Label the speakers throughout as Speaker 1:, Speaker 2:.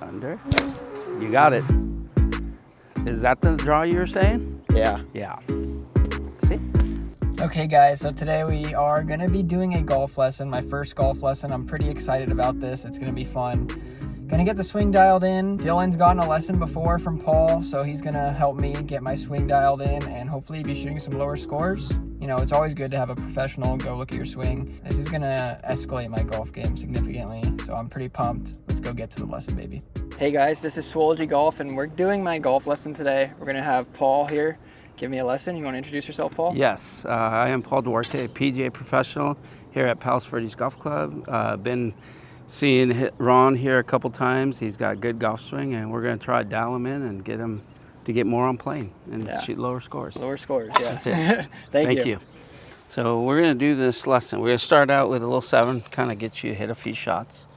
Speaker 1: Under. You got it. Is that the draw you were saying?
Speaker 2: Yeah.
Speaker 1: Yeah. See?
Speaker 2: Okay guys, so today we are going to be doing a golf lesson, my first golf lesson. I'm pretty excited about this. It's going to be fun. Gonna get the swing dialed in. Dylan's gotten a lesson before from Paul, so he's gonna help me get my swing dialed in and hopefully be shooting some lower scores. You know, it's always good to have a professional go look at your swing. This is gonna escalate my golf game significantly, so I'm pretty pumped. Let's go get to the lesson, baby. Hey guys, this is Swology Golf, and we're doing my golf lesson today. We're gonna have Paul here give me a lesson. You wanna introduce yourself, Paul?
Speaker 1: Yes, I am Paul Duarte, PGA professional here at Palos Verdes Golf Club. Been seeing Ron here a couple times. He's got a good golf swing, and we're going to try to dial him in and get him to get more on plane and shoot lower scores.
Speaker 2: Lower scores, yeah.
Speaker 1: That's it.
Speaker 2: Thank you.
Speaker 1: So we're going to do this lesson. We're going to start out with a little 7, kind of get you to hit a few shots,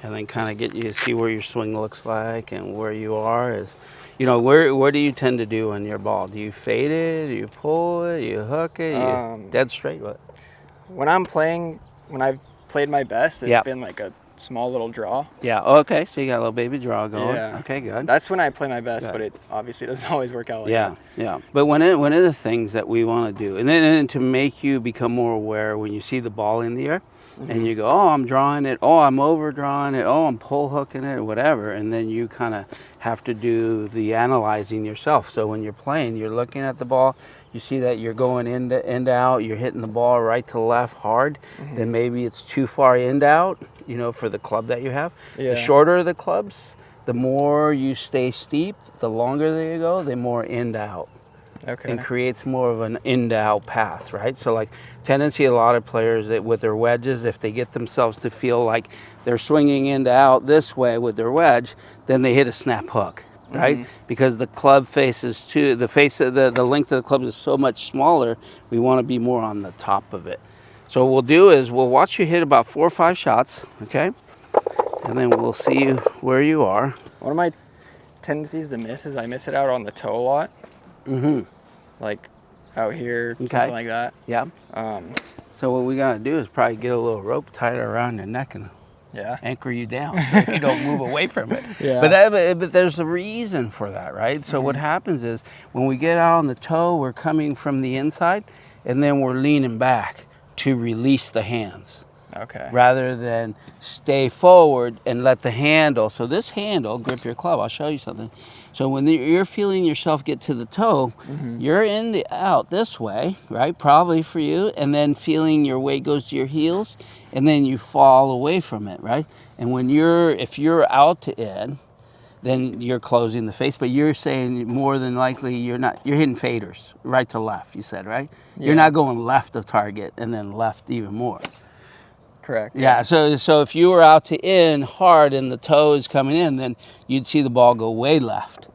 Speaker 1: and then kind of get you to see where your swing looks like and where you are. Is, you know, where do you tend to do on your ball? Do you fade it? Do you pull it? Do you hook it? You dead straight? What?
Speaker 2: When I've played my best, it's been like a small little draw.
Speaker 1: Yeah. Okay. So you got a little baby draw going.
Speaker 2: Yeah.
Speaker 1: Okay. Good.
Speaker 2: That's when I play my best, but it obviously doesn't always work out like that.
Speaker 1: Yeah. But one of the things that we want to do, and then to make you become more aware when you see the ball in the air, and you go, oh, I'm drawing it, oh, I'm over drawing it, oh, I'm pull hooking it, or whatever, and then you kind of have to do the analyzing yourself. So when you're playing, you're looking at the ball, you see that you're going in to out, you're hitting the ball right to left hard, then maybe it's too far in to out, you know, for the club that you have.
Speaker 2: Yeah.
Speaker 1: The shorter the clubs, the more you stay steep, the longer they go, the more in to out.
Speaker 2: Okay.
Speaker 1: And creates more of an in to out path, right? So like tendency, a lot of players that with their wedges, if they get themselves to feel like they're swinging in to out this way with their wedge, then they hit a snap hook, right? Because the club faces to the face of the length of the clubs is so much smaller. We want to be more on the top of it. So what we'll do is we'll watch you hit about 4 or 5 shots, okay? And then we'll see you where you are.
Speaker 2: One of my tendencies to miss is I miss it out on the toe a lot. Like out here, something like that.
Speaker 1: Yeah. So what we gotta do is probably get a little rope, tie it around your neck, and anchor you down so you don't move away from it. But there's a reason for that, right? So what happens is when we get out on the toe, we're coming from the inside, and then we're leaning back to release the hands.
Speaker 2: Okay.
Speaker 1: Rather than stay forward and let the handle. So this handle, grip your club. I'll show you something. So when you're feeling yourself get to the toe, you're in the out this way, right? Probably for you, and then feeling your weight goes to your heels, and then you fall away from it, right? And if you're out to in, then you're closing the face. But you're saying more than likely you're hitting faders, right to left. You said, right? You're not going left of target and then left even more.
Speaker 2: Correct.
Speaker 1: Yeah, so if you were out to in hard and the toe is coming in, then you'd see the ball go way left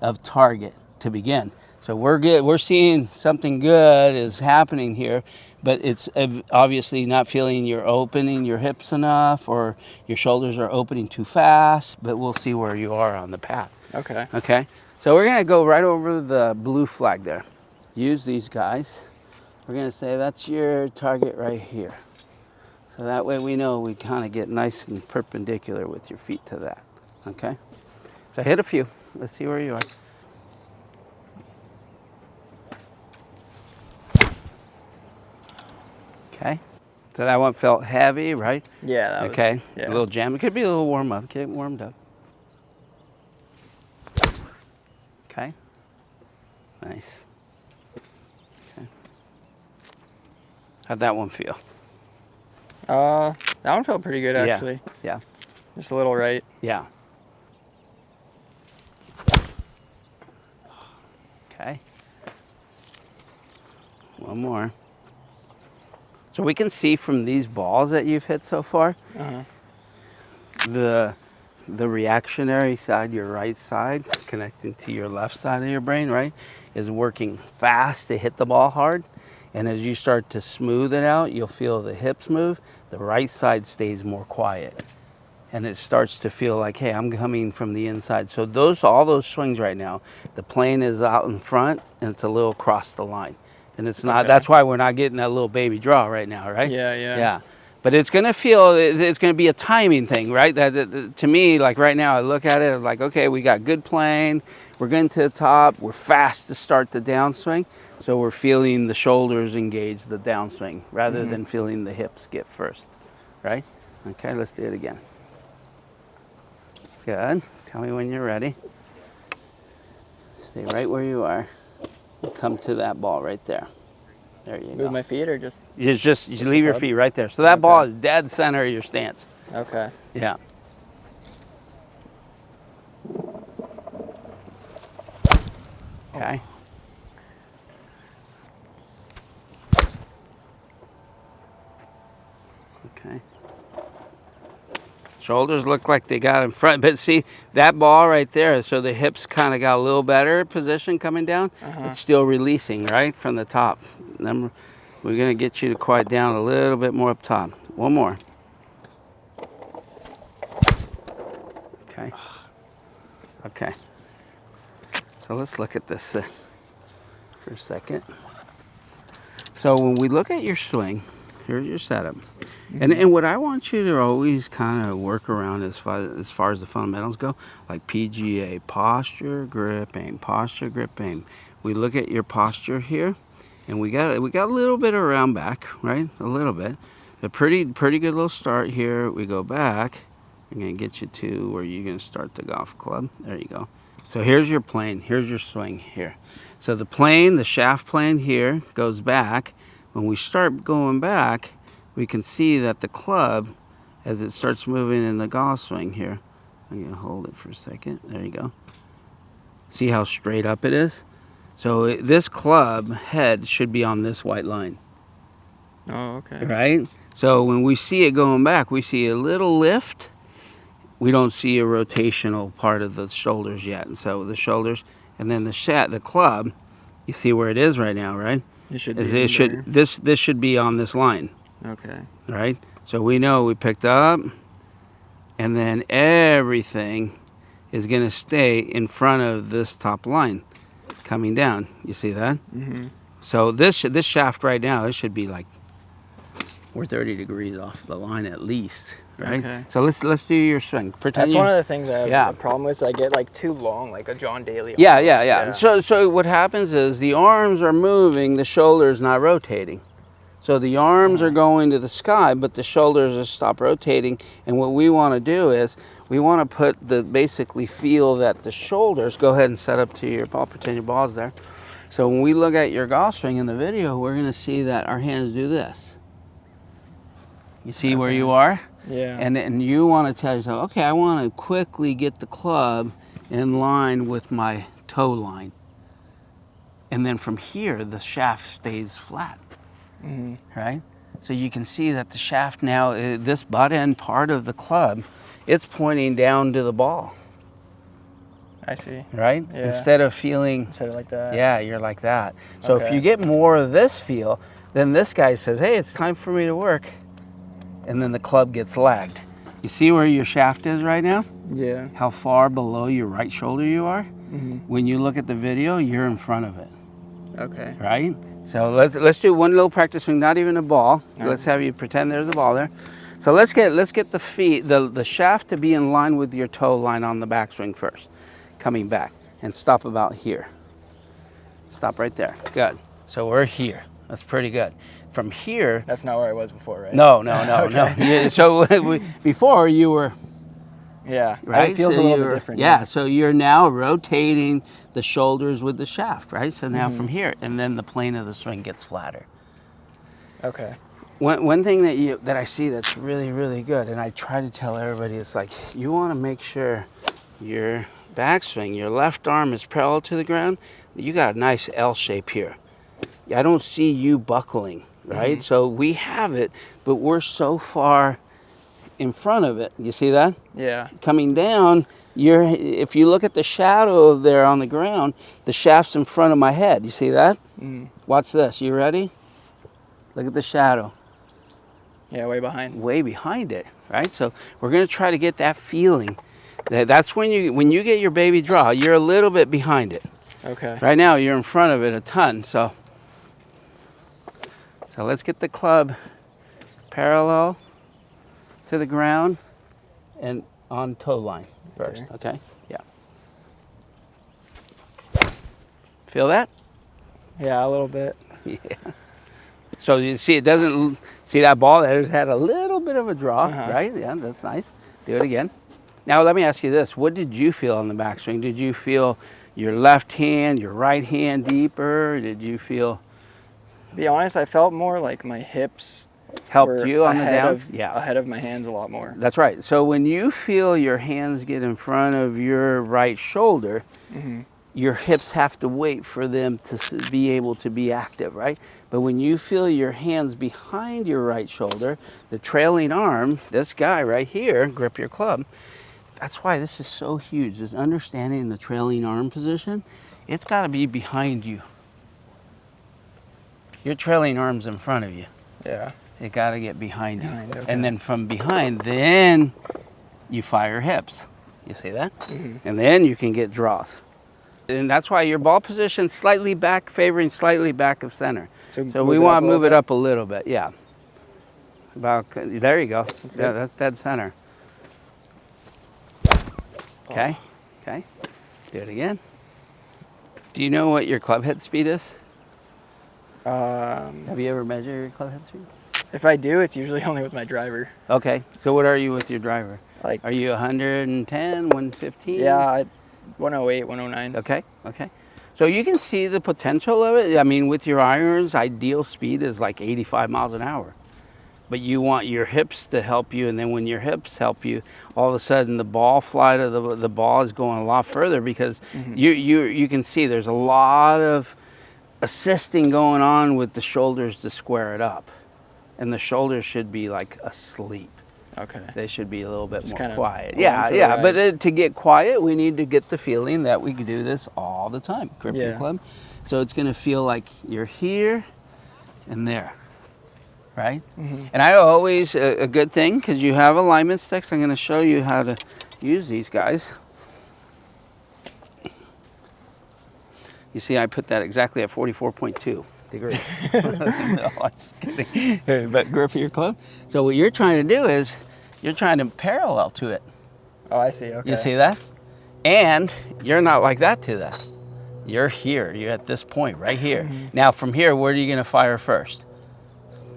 Speaker 1: of target to begin. So we're seeing something good is happening here, but it's obviously not feeling you're opening your hips enough or your shoulders are opening too fast, but we'll see where you are on the path.
Speaker 2: Okay.
Speaker 1: Okay, so we're gonna go right over the blue flag there. Use these guys. We're gonna say that's your target right here. So that way we know we kind of get nice and perpendicular with your feet to that, okay? So hit a few. Let's see where you are. Okay. So that one felt heavy, right?
Speaker 2: Yeah. That
Speaker 1: okay.
Speaker 2: Was,
Speaker 1: a little jam. It could be a little warm up. Get warmed up. Okay. Nice. Okay. How'd that one feel?
Speaker 2: That one felt pretty good actually.
Speaker 1: Yeah.
Speaker 2: Just a little right.
Speaker 1: Yeah. Okay. One more. So we can see from these balls that you've hit so far, the reactionary side, your right side, connecting to your left side of your brain, right, is working fast to hit the ball hard. And as you start to smooth it out, you'll feel the hips move. The right side stays more quiet. And it starts to feel like, hey, I'm coming from the inside. So all those swings right now, the plane is out in front and it's a little across the line. And it's not, that's why we're not getting that little baby draw right now, right?
Speaker 2: Yeah.
Speaker 1: But it's going to feel, it's going to be a timing thing, right? That to me, like right now, I look at it like, okay, we got good plane. We're getting to the top. We're fast to start the downswing. So we're feeling the shoulders engage the downswing rather than feeling the hips get first, right? Okay, let's do it again. Good. Tell me when you're ready. Stay right where you are. Come to that ball right there. There you go.
Speaker 2: Move my feet or just?
Speaker 1: You leave your feet right there. So that ball is dead center of your stance.
Speaker 2: Okay.
Speaker 1: Yeah. Okay. Okay. Shoulders look like they got in front, but see that ball right there, so the hips kind of got a little better position coming down. It's still releasing, right, from the top. Then we're going to get you to quiet down a little bit more up top. One more. Okay. Okay. So let's look at this for a second. So when we look at your swing, here's your setup. And what I want you to always kind of work around as far as the fundamentals go, like PGA, posture, grip, aim, posture, grip, aim. We look at your posture here, and we got a little bit of round back, right? A little bit. A pretty good little start here. We go back. I'm going to get you to where you're going to start the golf club. There you go. So here's your plane. Here's your swing here. So the plane, the shaft plane here, goes back. When we start going back, we can see that the club, as it starts moving in the golf swing here, I'm going to hold it for a second. There you go. See how straight up it is? So this club head should be on this white line.
Speaker 2: Oh, okay.
Speaker 1: Right? So when we see it going back, we see a little lift. We don't see a rotational part of the shoulders yet. And so the shoulders, and then the club, you see where it is right now, right?
Speaker 2: This
Speaker 1: should be on this line.
Speaker 2: Okay.
Speaker 1: Right? So we know we picked up, and then everything is going to stay in front of this top line coming down. You see that?
Speaker 2: Mm-hmm.
Speaker 1: So this shaft right now, it should be like we're 30 degrees off the line at least. Right?
Speaker 2: Okay.
Speaker 1: So let's do your swing.
Speaker 2: That's one of the things I have a problem with. Is I get like too long, like a John Daly.
Speaker 1: Yeah. So what happens is the arms are moving, the shoulders not rotating. So the arms are going to the sky, but the shoulders are stop rotating. And what we want to do is we want to basically feel that the shoulders, go ahead and set up to your ball, pretend your ball's there. So when we look at your golf swing in the video, we're going to see that our hands do this. You see where you are?
Speaker 2: Yeah.
Speaker 1: And you want to tell yourself, okay, I want to quickly get the club in line with my toe line. And then from here, the shaft stays flat. Right? So you can see that the shaft now, this butt end part of the club, it's pointing down to the ball.
Speaker 2: I see.
Speaker 1: Right?
Speaker 2: Yeah.
Speaker 1: Instead of
Speaker 2: like that.
Speaker 1: Yeah, you're like that. So if you get more of this feel, then this guy says, hey, it's time for me to work. And then the club gets lagged. You see where your shaft is right now?
Speaker 2: Yeah.
Speaker 1: How far below your right shoulder you are?
Speaker 2: Mm-hmm.
Speaker 1: When you look at the video, you're in front of it.
Speaker 2: Okay.
Speaker 1: Right? So let's do one little practice swing, not even a ball. Let's have you pretend there's a ball there. So let's get the feet, the shaft to be in line with your toe line on the backswing first. Coming back and stop about here. Stop right there. Good. So we're here. That's pretty good. From here.
Speaker 2: That's not where I was before, right?
Speaker 1: No. Yeah, so before you were.
Speaker 2: Yeah,
Speaker 1: right.
Speaker 2: It feels a little bit different.
Speaker 1: Yeah, so you're now rotating the shoulders with the shaft, right? So now from here, and then the plane of the swing gets flatter.
Speaker 2: Okay.
Speaker 1: One thing that I see that's really, really good, and I try to tell everybody, it's like you want to make sure your backswing, your left arm is parallel to the ground. You got a nice L shape here. I don't see you buckling, right? So we have it, but we're so far in front of it. You see that?
Speaker 2: Yeah.
Speaker 1: Coming down, if you look at the shadow there on the ground, the shaft's in front of my head. You see that? Watch this. You ready? Look at the shadow.
Speaker 2: Yeah, way behind.
Speaker 1: Way behind it, right? So we're going to try to get that feeling. That's when you get your baby draw, you're a little bit behind it.
Speaker 2: Okay.
Speaker 1: Right now, you're in front of it a ton. So let's get the club parallel to the ground and on toe line first, okay? Yeah. Feel that?
Speaker 2: Yeah, a little bit.
Speaker 1: Yeah. So you see it doesn't, see that ball there's had a little bit of a draw, right? Yeah, that's nice. Do it again. Now let me ask you this. What did you feel on the backswing? Did you feel your left hand, your right hand deeper? Did you feel?
Speaker 2: To be honest, I felt more like my hips
Speaker 1: Helped you on the down?
Speaker 2: Ahead of my hands a lot more.
Speaker 1: That's right. So when you feel your hands get in front of your right shoulder, your hips have to wait for them to be able to be active, right? But when you feel your hands behind your right shoulder, the trailing arm, this guy right here, grip your club, that's why this is so huge, is understanding the trailing arm position. It's got to be behind you. Your trailing arm's in front of you.
Speaker 2: Yeah.
Speaker 1: It got to get behind you.
Speaker 2: Okay.
Speaker 1: And then from behind, then you fire hips. You see that? And then you can get draws. And that's why your ball position slightly back, favoring slightly back of center. So we want to move it up a little bit. Yeah. About, there you go.
Speaker 2: That's
Speaker 1: yeah,
Speaker 2: good.
Speaker 1: that's dead center. Okay. Okay. Do it again. Do you know what your club head speed is? Have you ever measured your club head speed?
Speaker 2: If I do, it's usually only with my driver.
Speaker 1: Okay. So what are you with your driver?
Speaker 2: Like,
Speaker 1: Are you 110, 115?
Speaker 2: yeah, 108, 109.
Speaker 1: Okay, okay. So you can see the potential of it. I mean, with your irons, ideal speed is like 85 miles an hour. But you want your hips to help you, and then when your hips help you, all of a sudden the ball flight of the ball is going a lot further because you can see there's a lot of assisting going on with the shoulders to square it up. And the shoulders should be like asleep.
Speaker 2: Okay.
Speaker 1: They should be a little bit
Speaker 2: Just
Speaker 1: more
Speaker 2: kinda
Speaker 1: quiet.
Speaker 2: along
Speaker 1: Yeah,
Speaker 2: for the
Speaker 1: yeah.
Speaker 2: ride.
Speaker 1: But to get quiet, we need to get the feeling that we can do this all the time. Grip your
Speaker 2: Yeah.
Speaker 1: club. So it's going to feel like you're here and there, right? And I always, a good thing, because you have alignment sticks, I'm going to show you how to use these guys. You see, I put that exactly at 44.2 degrees. No, I'm just kidding. But grip your club. So what you're trying to do is you're trying to parallel to it.
Speaker 2: Oh, I see. Okay.
Speaker 1: You see that? And you're not like that to that. You're here. You're at this point right here. Now from here, where are you going to fire first?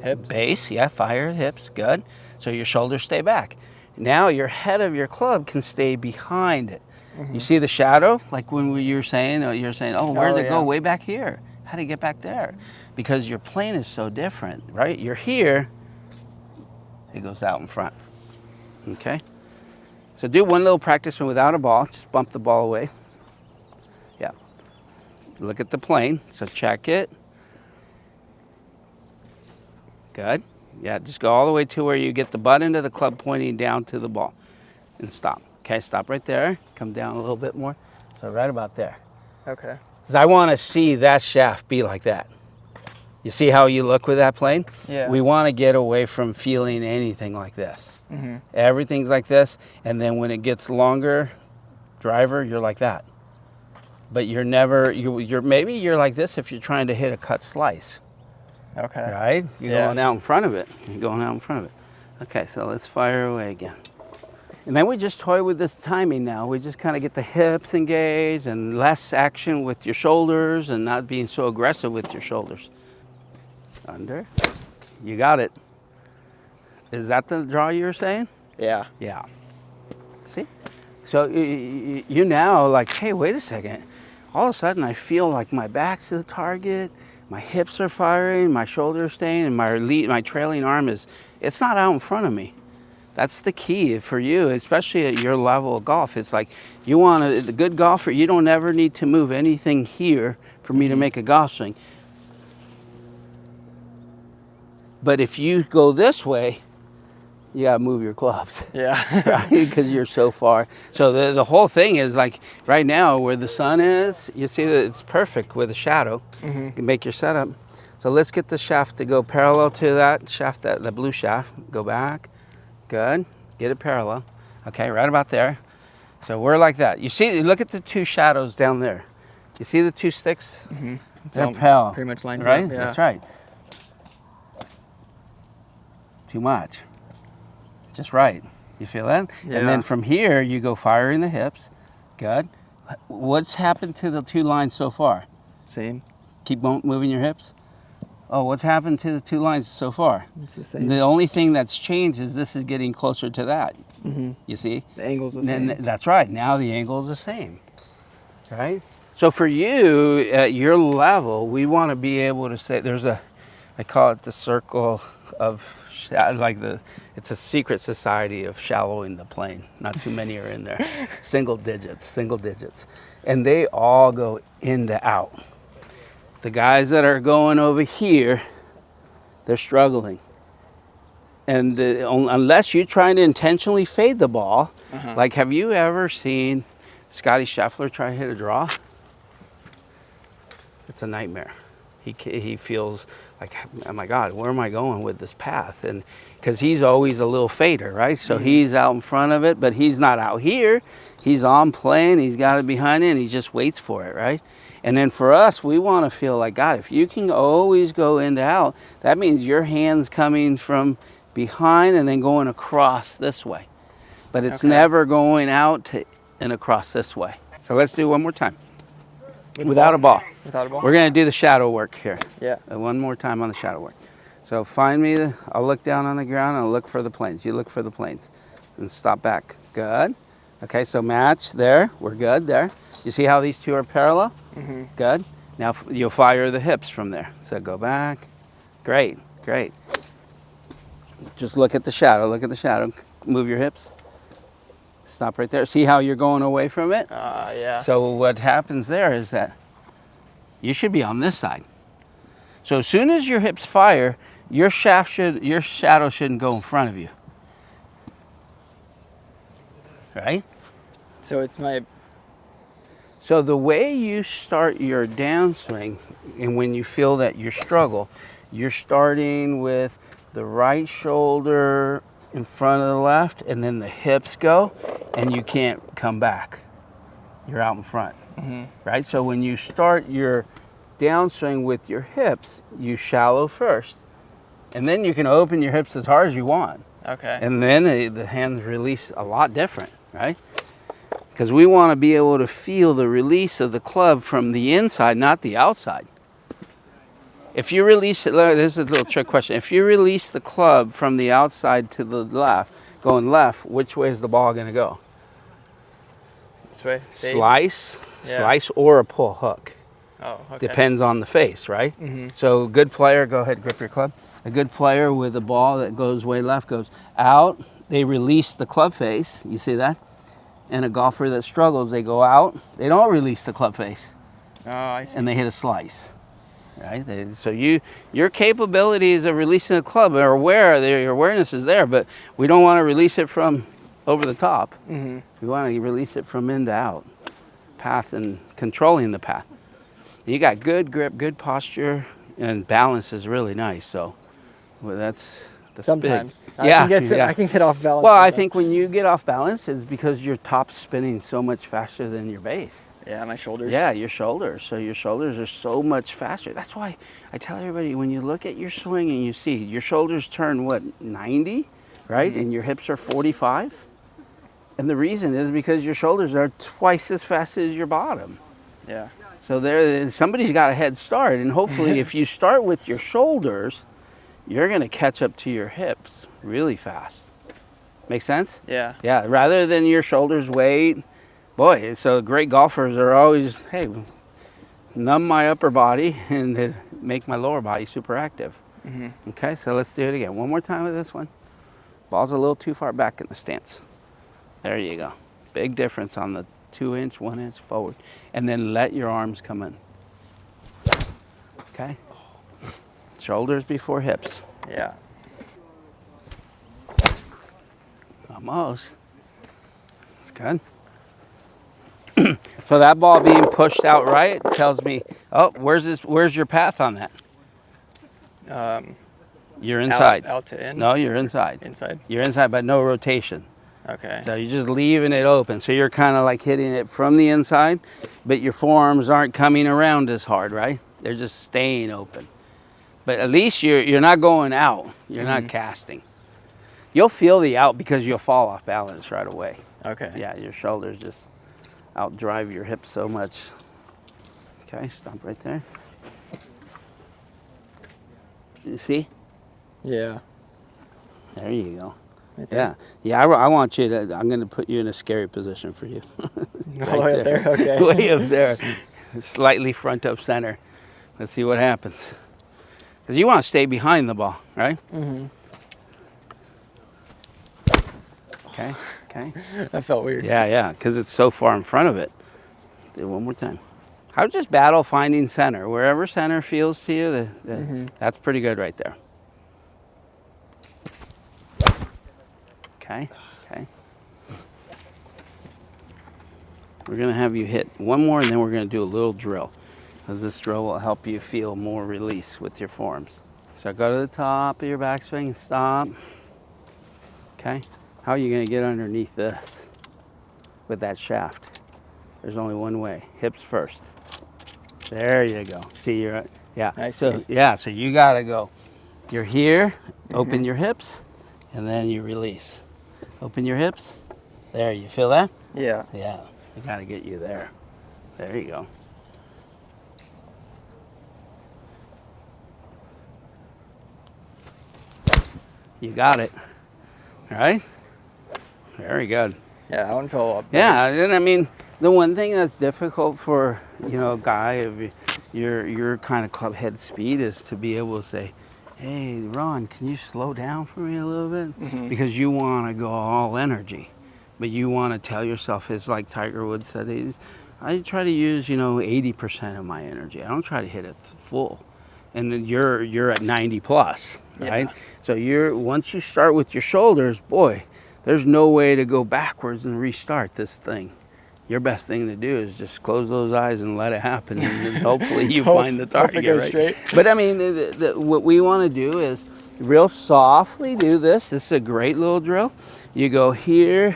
Speaker 2: Hips.
Speaker 1: Base. Yeah, fire hips. Good. So your shoulders stay back. Now your head of your club can stay behind it. You see the shadow? Like when you were saying, oh, where'd it go? Way back here. How do you get back there? Because your plane is so different, right? You're here, it goes out in front. Okay? So do one little practice one without a ball. Just bump the ball away. Yeah. Look at the plane. So check it. Good. Yeah, just go all the way to where you get the butt end of the club pointing down to the ball. And stop. Okay, stop right there. Come down a little bit more. So right about there.
Speaker 2: Okay.
Speaker 1: Because I want to see that shaft be like that. You see how you look with that plane?
Speaker 2: Yeah.
Speaker 1: We want to get away from feeling anything like this. Everything's like this, and then when it gets longer, driver, you're like that. But you're never, maybe you're like this if you're trying to hit a cut slice.
Speaker 2: Okay.
Speaker 1: Right? You're going out in front of it. You're going out in front of it. Okay, so let's fire away again. And then we just toy with this timing now. We just kind of get the hips engaged and less action with your shoulders and not being so aggressive with your shoulders. Under. You got it. Is that the draw you were saying?
Speaker 2: Yeah.
Speaker 1: Yeah. See? So you now like, hey, wait a second. All of a sudden I feel like my back's to the target, my hips are firing, my shoulders staying, and my trailing arm it's not out in front of me. That's the key for you, especially at your level of golf. It's like you want a good golfer, you don't ever need to move anything here for me to make a golf swing. But if you go this way, you gotta move your clubs.
Speaker 2: Yeah.
Speaker 1: Right? Because you're so far. So the whole thing is like right now where the sun is, you see that it's perfect with a shadow. You can make your setup. So let's get the shaft to go parallel to that shaft, the blue shaft. Go back. Good. Get it parallel. Okay, right about there. So we're like that. You see, look at the two shadows down there. You see the two sticks? They're parallel.
Speaker 2: Pretty much lines
Speaker 1: right?
Speaker 2: up. Yeah.
Speaker 1: That's right. Too much. just right. You feel that?
Speaker 2: Yeah.
Speaker 1: And then from here, you go firing the hips. Good. What's happened to the 2 lines so far?
Speaker 2: Same.
Speaker 1: Keep moving your hips. Oh, what's happened to the 2 lines so far?
Speaker 2: It's the same.
Speaker 1: The only thing that's changed is this is getting closer to that. You see?
Speaker 2: The angle's the same.
Speaker 1: That's right. Now the angle is the same. Right? So for you, at your level, we want to be able to say, I call it the circle of, it's a secret society of shallowing the plane. Not too many are in there. Single digits. And they all go in to out. The guys that are going over here, they're struggling. And unless you're trying to intentionally fade the ball, like have you ever seen Scotty Scheffler try to hit a draw? It's a nightmare. He feels like, oh my God, where am I going with this path? And because he's always a little fader, right? So he's out in front of it, but he's not out here. He's on plane, he's got it behind it, and he just waits for it, right? And then for us, we want to feel like, God, if you can always go in to out, that means your hand's coming from behind and then going across this way. But it's never going out and across this way. So let's do one more time. Without a ball.
Speaker 2: Without a ball?
Speaker 1: We're going to do the shadow work here.
Speaker 2: Yeah.
Speaker 1: One more time on the shadow work. So find me, I'll look down on the ground, I'll look for the planes. You look for the planes. And stop back. Good. Okay, so match there. We're good there. You see how these 2 are parallel? Good. Now you'll fire the hips from there. So go back. Great. Just look at the shadow. Move your hips. Stop right there. See how you're going away from it?
Speaker 2: Yeah.
Speaker 1: So what happens there is that you should be on this side. So as soon as your hips fire, your shadow shouldn't go in front of you. Right? So the way you start your downswing, and when you feel that you struggle, you're starting with the right shoulder in front of the left, and then the hips go, and you can't come back. You're out in front, right? So when you start your downswing with your hips, you shallow first, and then you can open your hips as hard as you want.
Speaker 2: Okay.
Speaker 1: And then the hands release a lot different, right? Because we want to be able to feel the release of the club from the inside, not the outside. If you release it, this is a little trick question. If you release the club from the outside to the left, going left, which way is the ball going to go?
Speaker 2: This way.
Speaker 1: Slice or a pull hook.
Speaker 2: Oh, okay.
Speaker 1: Depends on the face, right? So a good player, go ahead, grip your club. A good player with a ball that goes way left goes out. They release the club face. You see that? And a golfer that struggles, they go out. They don't release the club face.
Speaker 2: Oh, I see.
Speaker 1: And they hit a slice. Right? So your capabilities of releasing a club are aware, your awareness is there, but we don't want to release it from over the top. We want to release it from in to out, path and controlling the path. You got good grip, good posture, and balance is really nice. So that's
Speaker 2: sometimes.
Speaker 1: Big.
Speaker 2: I can get off balance.
Speaker 1: Well, I think when you get off balance, it's because your top's spinning so much faster than your base.
Speaker 2: Yeah, my shoulders.
Speaker 1: Yeah, your shoulders. So your shoulders are so much faster. That's why I tell everybody, when you look at your swing and you see your shoulders turn, what, 90, right? And your hips are 45. And the reason is because your shoulders are twice as fast as your bottom.
Speaker 2: Yeah.
Speaker 1: So somebody's got a head start. And hopefully if you start with your shoulders, you're going to catch up to your hips really fast. Make sense?
Speaker 2: Yeah.
Speaker 1: Yeah, rather than your shoulders wait. Boy, so great golfers are always, hey, numb my upper body and make my lower body super active. Okay, so let's do it again. One more time with this one. Ball's a little too far back in the stance. There you go. Big difference on the 2-inch, 1-inch forward. And then let your arms come in. Okay? Shoulders before hips.
Speaker 2: Yeah.
Speaker 1: Almost. That's good. So that ball being pushed out right tells me, oh, where's your path on that? You're inside.
Speaker 2: Out to in?
Speaker 1: No, you're inside.
Speaker 2: Inside?
Speaker 1: You're inside, but no rotation.
Speaker 2: Okay.
Speaker 1: So you're just leaving it open. So you're kind of like hitting it from the inside, but your forearms aren't coming around as hard, right? They're just staying open. But at least you're not going out. You're not casting. You'll feel the out because you'll fall off balance right away.
Speaker 2: Okay.
Speaker 1: Yeah, your shoulders just outdrive your hips so much. Okay, stop right there. You see?
Speaker 2: Yeah.
Speaker 1: There you go.
Speaker 2: Right there.
Speaker 1: Yeah. I want you to, I'm going to put you in a scary position for you.
Speaker 2: All the way up there? Okay.
Speaker 1: Way up there. Slightly front of center. Let's see what happens. Because you want to stay behind the ball, right?
Speaker 2: Mm-hmm.
Speaker 1: Okay, okay.
Speaker 2: That felt weird.
Speaker 1: Yeah, because it's so far in front of it. Do it one more time. I would just battle finding center. Wherever center feels to you, that's pretty good right there. Okay. We're going to have you hit one more, and then we're going to do a little drill, because this drill will help you feel more release with your forearms. So go to the top of your backswing and stop. Okay. How are you going to get underneath this with that shaft? There's only one way. Hips first. There you go. See, you're, yeah. So you got to go. You're here, open your hips, and then you release. Open your hips. There, you feel that?
Speaker 2: Yeah.
Speaker 1: Yeah. I got to get you there. There you go. You got it. All right? Very good.
Speaker 2: Yeah, that one fell up.
Speaker 1: Yeah, and I mean, the one thing that's difficult for, a guy of your kind of club head speed is to be able to say, hey, Ron, can you slow down for me a little bit?
Speaker 2: Mm-hmm.
Speaker 1: Because you want to go all energy. But you want to tell yourself, it's like Tiger Woods said, I try to use, 80% of my energy. I don't try to hit it full. And then you're at 90 plus, right? So once you start with your shoulders, boy, there's no way to go backwards and restart this thing. Your best thing to do is just close those eyes and let it happen, and then hopefully you find the target, right?
Speaker 2: Straight.
Speaker 1: But I mean, what we want to do is real softly do this. This is a great little drill. You go here,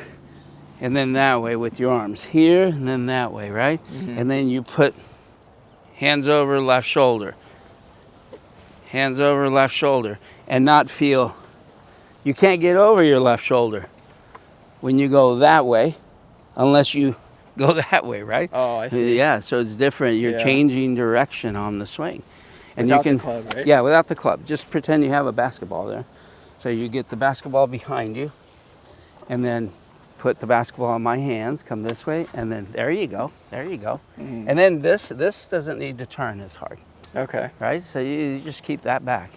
Speaker 1: and then that way with your arms. Here, and then that way, right? Mm-hmm. And then you put hands over left shoulder. Hands over left shoulder. And not feel, you can't get over your left shoulder when you go that way, unless you go that way, right?
Speaker 2: Oh, I see.
Speaker 1: Yeah, so it's different. You're changing direction on the swing. And
Speaker 2: without
Speaker 1: you can,
Speaker 2: the club, right?
Speaker 1: Yeah, without the club. Just pretend you have a basketball there. So you get the basketball behind you, and then put the basketball in my hands, come this way, and then there you go. Mm-hmm. And then this doesn't need to turn as hard.
Speaker 2: Okay.
Speaker 1: Right? So you just keep that back.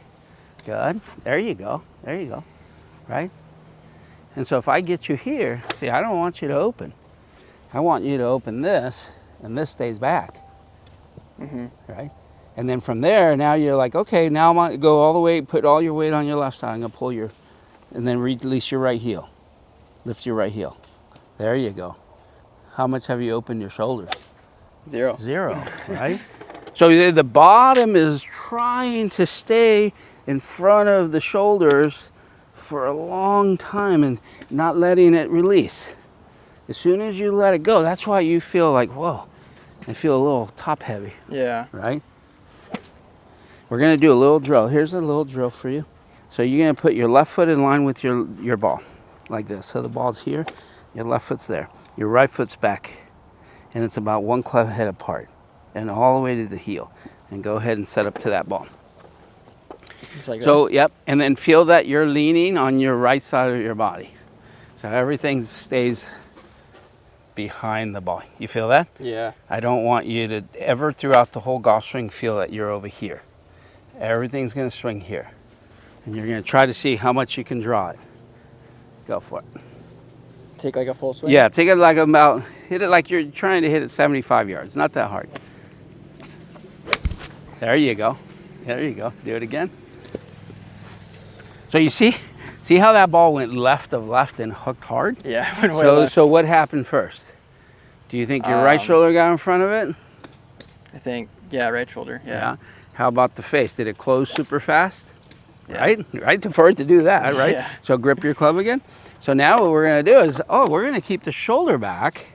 Speaker 1: Good. There you go. Right? And so if I get you here, see, I don't want you to open. I want you to open this, and this stays back.
Speaker 2: Mm-hmm.
Speaker 1: Right? And then from there, now you're like, okay, now I'm going to go all the way, put all your weight on your left side. I'm going to pull and then release your right heel. Lift your right heel. There you go. How much have you opened your shoulders? Zero, right? So the bottom is trying to stay in front of the shoulders for a long time and not letting it release. As soon as you let it go, that's why you feel like, whoa, I feel a little top heavy.
Speaker 2: Yeah.
Speaker 1: Right? We're going to do a little drill. Here's a little drill for you. So you're going to put your left foot in line with your ball, like this. So the ball's here, your left foot's there. Your right foot's back, and it's about one club head apart, and all the way to the heel. And go ahead and set up to that ball.
Speaker 2: Just like
Speaker 1: so,
Speaker 2: this?
Speaker 1: yep, and then feel that you're leaning on your right side of your body. So everything stays behind the ball. You feel that?
Speaker 2: Yeah.
Speaker 1: I don't want you to ever throughout the whole golf swing feel that you're over here. Everything's going to swing here. And you're going to try to see how much you can draw it. Go for it.
Speaker 2: Take like a full swing?
Speaker 1: Yeah, take it like hit it like you're trying to hit it 75 yards. Not that hard. There you go. Do it again. So you see how that ball went left of left and hooked hard?
Speaker 2: Yeah, it went way left.
Speaker 1: So what happened first? Do you think your right shoulder got in front of it?
Speaker 2: I think, yeah, right shoulder. Yeah.
Speaker 1: How about the face? Did it close super fast?
Speaker 2: Yeah.
Speaker 1: Right? For it to do that, right?
Speaker 2: Yeah.
Speaker 1: So grip your club again. So now what we're going to do is, we're going to keep the shoulder back,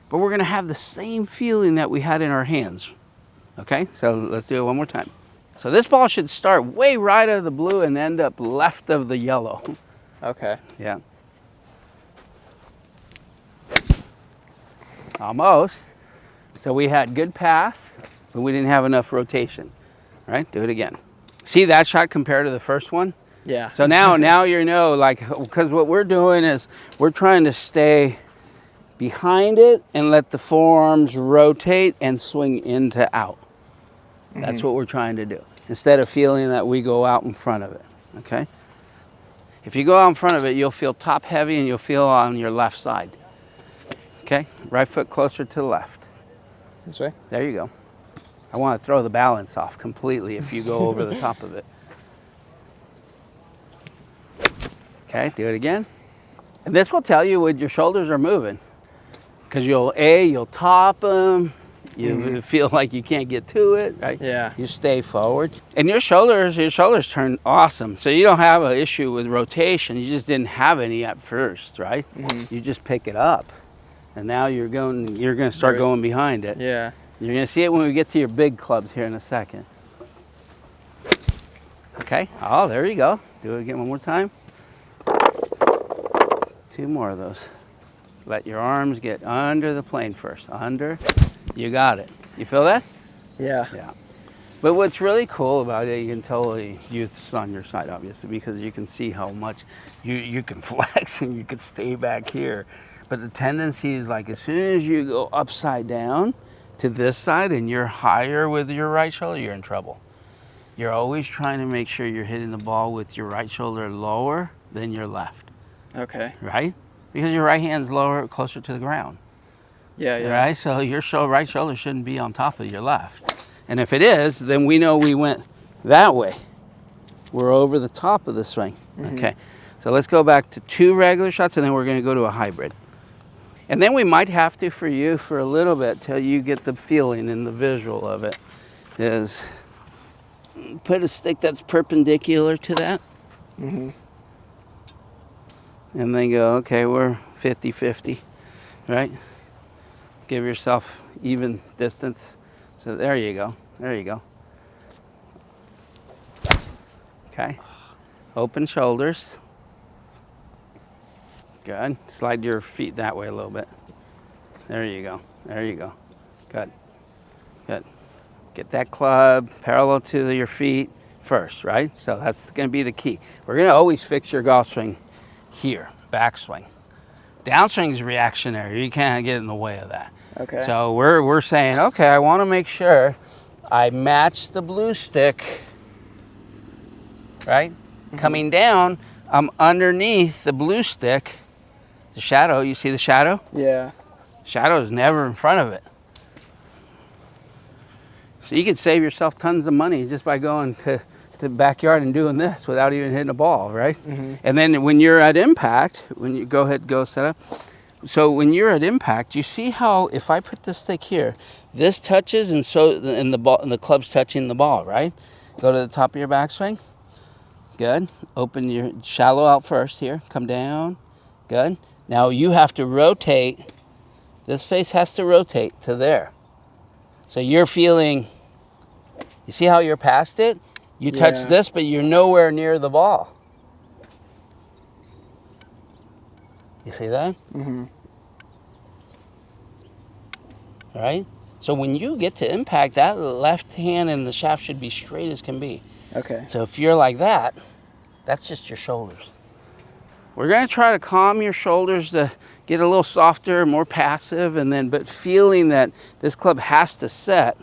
Speaker 1: but we're going to have the same feeling that we had in our hands. Okay? So let's do it one more time. So this ball should start way right of the blue and end up left of the yellow.
Speaker 2: Okay.
Speaker 1: Yeah. Almost. So we had good path, but we didn't have enough rotation. Right? Do it again. See that shot compared to the first one?
Speaker 2: Yeah.
Speaker 1: So now you know, like, because what we're doing is we're trying to stay behind it and let the forearms rotate and swing in to out. That's what we're trying to do. Instead of feeling that we go out in front of it, okay? If you go out in front of it, you'll feel top heavy and you'll feel on your left side. Okay? Right foot closer to the left.
Speaker 2: This way?
Speaker 1: There you go. I want to throw the balance off completely if you go over the top of it. Okay, do it again. And this will tell you when your shoulders are moving. Because you'll top them, you feel like you can't get to it, right?
Speaker 2: Yeah.
Speaker 1: You stay forward. And your shoulders turn awesome. So you don't have an issue with rotation. You just didn't have any at first, right? You just pick it up. And now you're going to start going behind it.
Speaker 2: Yeah.
Speaker 1: You're going to see it when we get to your big clubs here in a second. Okay. Oh, there you go. Do it again one more time. 2 more of those. Let your arms get under the plane first. Under. You got it. You feel that?
Speaker 2: Yeah.
Speaker 1: Yeah. But what's really cool about it, you can tell the youth's on your side, obviously, because you can see how much you can flex and you can stay back here. But the tendency is like as soon as you go upside down to this side and you're higher with your right shoulder, you're in trouble. You're always trying to make sure you're hitting the ball with your right shoulder lower than your left.
Speaker 2: Okay.
Speaker 1: Right? Because your right hand's lower, closer to the ground.
Speaker 2: Yeah, yeah.
Speaker 1: Right? So your right shoulder shouldn't be on top of your left. And if it is, then we know we went that way. We're over the top of the swing. Okay. So let's go back to 2 regular shots and then we're going to go to a hybrid. And then we might have to, for you, for a little bit, till you get the feeling and the visual of it, is put a stick that's perpendicular to that. And then go, okay, we're 50-50, right? Give yourself even distance. So there you go. There you go. Okay. Open shoulders. Good. Slide your feet that way a little bit. There you go. There you go. Good. Good. Get that club parallel to your feet first, right? So that's going to be the key. We're going to always fix your golf swing here, backswing. Downswing is reactionary. You can't get in the way of that.
Speaker 2: Okay.
Speaker 1: So we're saying, okay, I want to make sure I match the blue stick, right? Coming down, I'm underneath the blue stick. The shadow, you see the shadow?
Speaker 2: Yeah.
Speaker 1: Shadow is never in front of it. So you could save yourself tons of money just by going to the backyard and doing this without even hitting a ball, right? And then when you're at impact, when you go set up. So when you're at impact, you see how if I put this stick here, this touches and the club's touching the ball, right? Go to the top of your backswing. Good. Open your shallow out first here. Come down. Good. Now you have to rotate. This face has to rotate to there. So you're feeling, you see how you're past it? You touch this, but you're nowhere near the ball. You see that? All right? So when you get to impact, that left hand and the shaft should be straight as can be.
Speaker 2: Okay.
Speaker 1: So if you're like that, that's just your shoulders. We're going to try to calm your shoulders to get a little softer, more passive, and then but feeling that this club has to set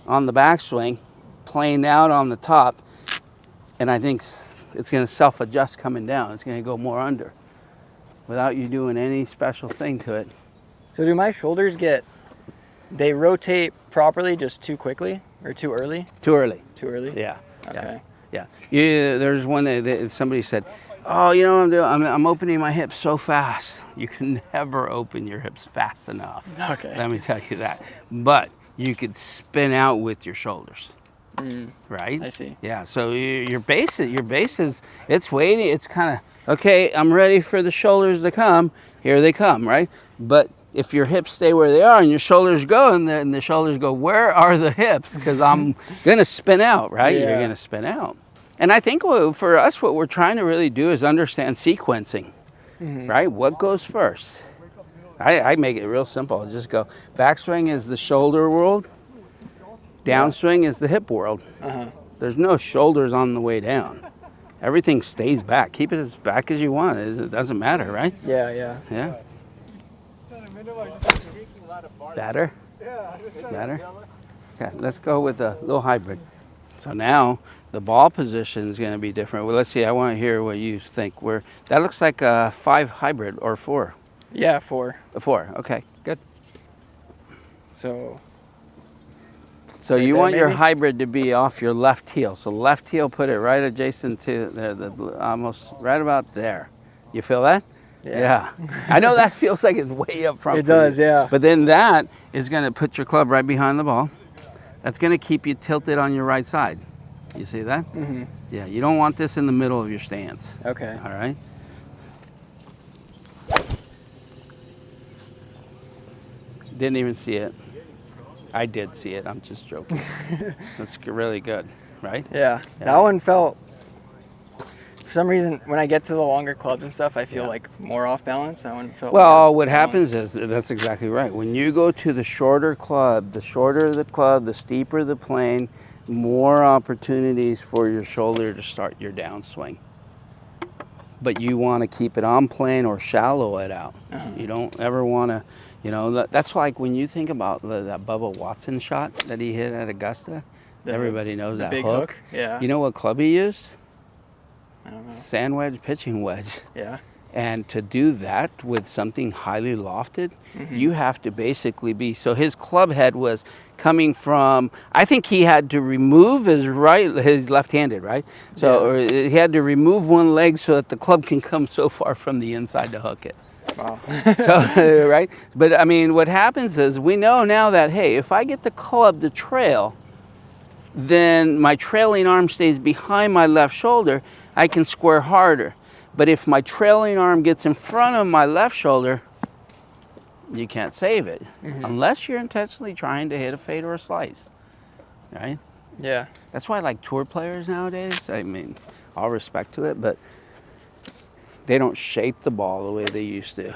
Speaker 1: on the backswing, playing out on the top, and I think it's going to self-adjust coming down. It's going to go more under without you doing any special thing to it.
Speaker 2: So do my shoulders they rotate properly just too quickly or too early?
Speaker 1: Too early.
Speaker 2: Too early?
Speaker 1: Yeah.
Speaker 2: Okay.
Speaker 1: Yeah. There's one that somebody said, oh, you know what I'm doing? I'm opening my hips so fast. You can never open your hips fast enough.
Speaker 2: Okay.
Speaker 1: Let me tell you that. But you could spin out with your shoulders. Right?
Speaker 2: I see.
Speaker 1: Yeah, so your base is, it's waiting. It's kind of, okay, I'm ready for the shoulders to come. Here they come, right? But if your hips stay where they are and your shoulders go and the shoulders go, where are the hips? Because I'm going to spin out, right?
Speaker 2: Yeah.
Speaker 1: You're going to spin out. And I think for us, what we're trying to really do is understand sequencing, right? What goes first? I make it real simple. I just go, backswing is the shoulder world, downswing is the hip world. There's no shoulders on the way down. Everything stays back. Keep it as back as you want. It doesn't matter, right?
Speaker 2: Yeah.
Speaker 1: Yeah. Better? Better? Okay, let's go with a little hybrid. So now the ball position is going to be different. Well, let's see. I want to hear what you think. That looks like a 5 hybrid or 4.
Speaker 2: Yeah, 4.
Speaker 1: A 4. Okay, good.
Speaker 2: So
Speaker 1: right you want
Speaker 2: maybe?
Speaker 1: your hybrid to be off your left heel. So left heel, put it right adjacent to there, almost right about there. You feel that? Yeah. I know that feels like it's way up front.
Speaker 2: It does, yeah.
Speaker 1: But then that is going to put your club right behind the ball. That's going to keep you tilted on your right side. You see that? Yeah, you don't want this in the middle of your stance.
Speaker 2: Okay.
Speaker 1: All right? Didn't even see it. I did see it. I'm just joking. That's really good, right?
Speaker 2: Yeah. That one felt, for some reason, when I get to the longer clubs and stuff, I feel like more off balance. That one felt
Speaker 1: Well, what happens is, that's exactly right. When you go to the shorter club, the shorter the club, the steeper the plane, more opportunities for your shoulder to start your downswing. But you want to keep it on plane or shallow it out. You don't ever want to, that's like when you think about that Bubba Watson shot that he hit at Augusta. Everybody knows that
Speaker 2: big
Speaker 1: hook.
Speaker 2: Yeah.
Speaker 1: You know what club he used?
Speaker 2: I don't know.
Speaker 1: Sand wedge, pitching wedge.
Speaker 2: Yeah.
Speaker 1: And to do that with something highly lofted, you have to basically be, so his club head was coming from, I think he had to remove his left-handed, right? So or he had to remove one leg so that the club can come so far from the inside to hook it.
Speaker 2: Wow.
Speaker 1: So, right? But I mean, what happens is we know now that, hey, if I get the club to trail, then my trailing arm stays behind my left shoulder, I can square harder. But if my trailing arm gets in front of my left shoulder, you can't save it. Unless you're intentionally trying to hit a fade or a slice, right?
Speaker 2: Yeah.
Speaker 1: That's why I like tour players nowadays. I mean, all respect to it, but they don't shape the ball the way they used to.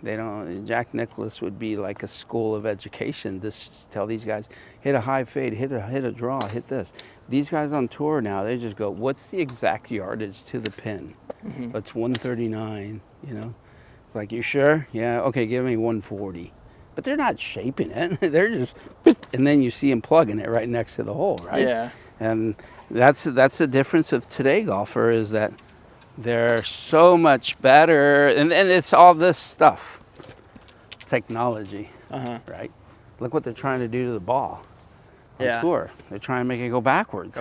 Speaker 1: They don't. Jack Nicklaus would be like a school of education. Just tell these guys, hit a high fade, hit a draw, hit this. These guys on tour now, they just go, what's the exact yardage to the pin? It's 139, It's like, you sure? Yeah, okay, give me 140. But they're not shaping it. They're just, and then you see them plugging it right next to the hole, right?
Speaker 2: Yeah.
Speaker 1: And that's the difference of today golfer is that they're so much better, and it's all this stuff, technology, right? Look what they're trying to do to the ball on tour. They're trying to make it go backwards.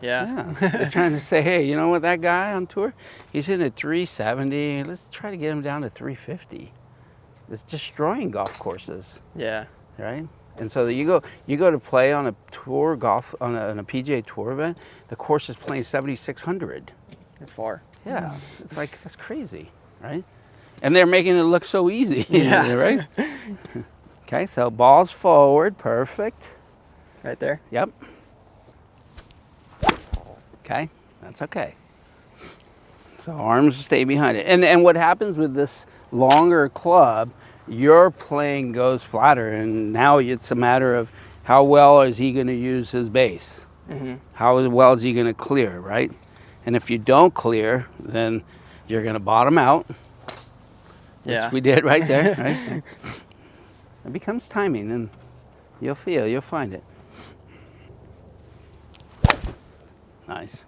Speaker 2: Yeah.
Speaker 1: They're trying to say, hey, you know what, that guy on tour, he's hitting at 370. Let's try to get him down to 350. It's destroying golf courses.
Speaker 2: Yeah.
Speaker 1: Right? And so you go to play on a tour golf, on a PGA Tour event, the course is playing 7,600.
Speaker 2: It's far.
Speaker 1: Yeah, it's like, that's crazy, right? And they're making it look so easy, right? Okay, so balls forward, perfect.
Speaker 2: Right there?
Speaker 1: Yep. Okay, that's okay. So arms stay behind it. And what happens with this longer club, your playing goes flatter, and now it's a matter of how well is he going to use his base? How well is he going to clear, right? And if you don't clear, then you're going to bottom out.
Speaker 2: Yeah.
Speaker 1: Which we did right there, right? It becomes timing, and you'll find it. Nice.